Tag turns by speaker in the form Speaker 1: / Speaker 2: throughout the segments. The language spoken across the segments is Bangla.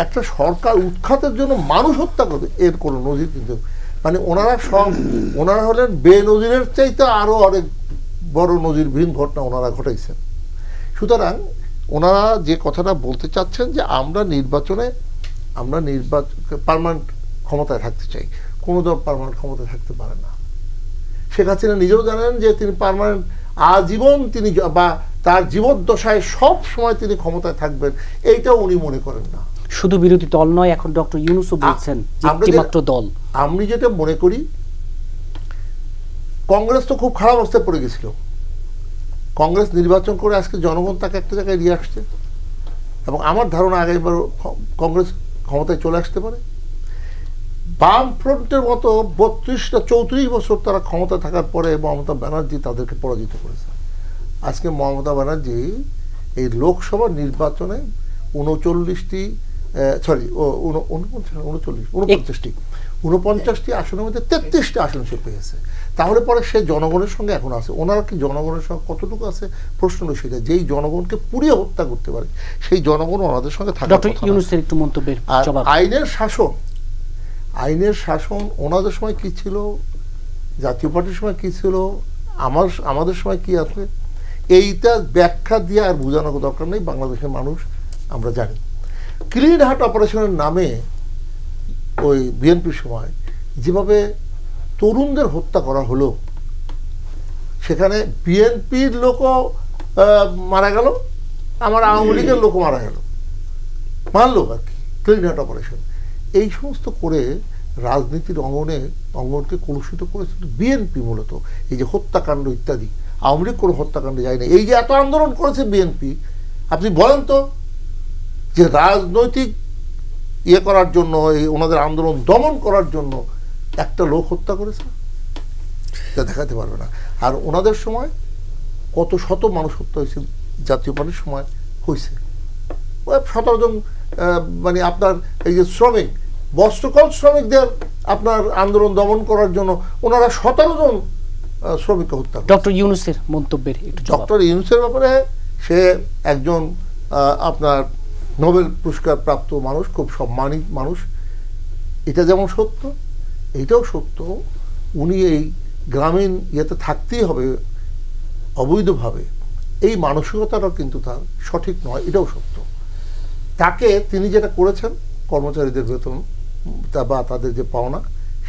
Speaker 1: একটা সরকার উৎখাতের জন্য মানুষ হত্যা করবে এর কোনো নজির কিন্তু মানে ওনারা হলেন বেনজিরের চাইতে আরো অনেক বড় নজিরবিহীন ঘটনা ওনারা ঘটাইছেন। সুতরাং ওনারা যে কথাটা বলতে চাচ্ছেন যে আমরা পার্মানেন্ট ক্ষমতায় থাকতে চাই, কোনো দল পার্মানেন্ট ক্ষমতায় থাকতে পারে না। শেখ হাসিনা নিজেও জানেন যে তিনি পার্মানেন্ট আজীবন তিনি বা তার জীবদ্দশায় সব সময় তিনি ক্ষমতায় থাকবেন, এইটাও উনি মনে করেন না।
Speaker 2: শুধু বিরোধী দল নয়, এখন ডক্টর ইউনূসও বলছেন একমাত্র দল। আমি
Speaker 1: যেটা মনে করি, কংগ্রেস তো খুব খারাপ অবস্থায় পড়ে গেছিল। কংগ্রেস নির্বাচন করে আজকে জনগণ তাকে একটা জায়গায় নিয়ে আসছে এবং আমার ধারণা আগামীবার কংগ্রেস ক্ষমতায় চলে আসতে পারে। বামফ্রন্টের মতো 32-34 বছর তারা ক্ষমতা থাকার পরে মমতা ব্যানার্জি তাদেরকে পরাজিত করেছে। আজকে মমতা ব্যানার্জি এই লোকসভা নির্বাচনে 49টি আসনের মধ্যে 33টি আসন সে পেয়েছে। তাহলে পরে সে জনগণের সঙ্গে এখন আছে। ওনারা কি জনগণের সঙ্গে কতটুকু আছে প্রশ্ন হলো সেটা। যেই জনগণকে পুড়িয়ে হত্যা করতে পারে সেই জনগণ ওনাদের সঙ্গে থাকে। আইনের শাসন ওনাদের সময় কি ছিল, জাতীয় পার্টির সময় কি ছিল, আমাদের সময় কি আছে, এইটা ব্যাখ্যা দিয়ে আর বোঝানোর দরকার নেই। বাংলাদেশের মানুষ আমরা জানি। ক্লিন হার্ট অপারেশনের নামে ওই বিএনপির সময় যেভাবে তরুণদের হত্যা করা হলো, সেখানে বিএনপির লোকও মারা গেল, আমার আওয়ামী লীগের লোকও মারা গেল, মারলো আর কি ক্লিন হার্ট অপারেশন। এই সমস্ত করে রাজনীতির অঙ্গনকে কলুষিত করেছিল বিএনপি মূলত। এই যে হত্যাকাণ্ড ইত্যাদি, আওয়ামী লীগ কোনো হত্যাকাণ্ডে যায়নি। এই যে এত আন্দোলন করেছে বিএনপি, আপনি বলেন তো যে রাজনৈতিক করার জন্য, এই ওনাদের আন্দোলন দমন করার জন্য একটা লোক হত্যা করেছে, তা দেখাতে পারবে না। আর ওনাদের সময় কত শত মানুষ হত্যা হয়েছে, জাতীয় পার্টির সময় হয়েছে 17 জন। মানে আপনার এই যে শ্রমিক, বস্ত্রকল শ্রমিকদের আপনার আন্দোলন দমন করার জন্য ওনারা 17 জন শ্রমিককে হত্যা।
Speaker 2: ডক্টর ইউনূসের মন্তব্যের
Speaker 1: ডক্টর ইউনূসের ব্যাপারে, সে একজন আপনার নোবেল পুরস্কার প্রাপ্ত মানুষ, খুব সম্মানিত মানুষ, এটা যেমন সত্য, এইটাও সত্য উনি এই গ্রামীণ ইয়েতে থাকতেই হবে অবৈধভাবে, এই মানসিকতাটাও কিন্তু তার সঠিক নয়, এটাও সত্য। তাকে তিনি যেটা করেছেন কর্মচারীদের বেতন বা তাদের যে পাওনা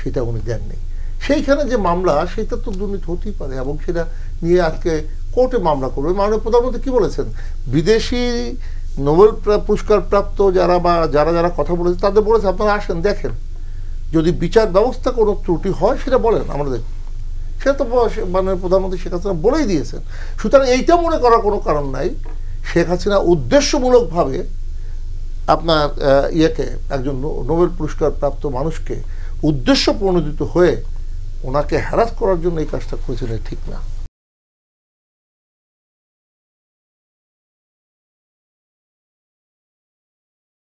Speaker 1: সেটা উনি দেননি। সেইখানে যে মামলা, সেটা তো দুর্নীতি হতেই পারে এবং সেটা নিয়ে আজকে কোর্টে মামলা করবে। মাননীয় প্রধানমন্ত্রী কি বলেছেন, বিদেশি নোবেল পুরস্কার প্রাপ্ত যারা কথা বলেছে তাদের বলেছে আপনারা আসেন, দেখেন, যদি বিচার ব্যবস্থা কোনো ত্রুটি হয় সেটা বলেন আমাদের। সেটা তো মাননীয় প্রধানমন্ত্রী শেখ হাসিনা বলেই দিয়েছেন। সুতরাং এইটা মনে করার কোনো কারণ নাই শেখ হাসিনা উদ্দেশ্যমূলকভাবে আপনার একজন নোবেল পুরস্কার প্রাপ্ত মানুষকে উদ্দেশ্য প্রণোদিত হয়ে ওনাকে হ্যারাস করার জন্য এই কাজটা করেছেন, ঠিক না।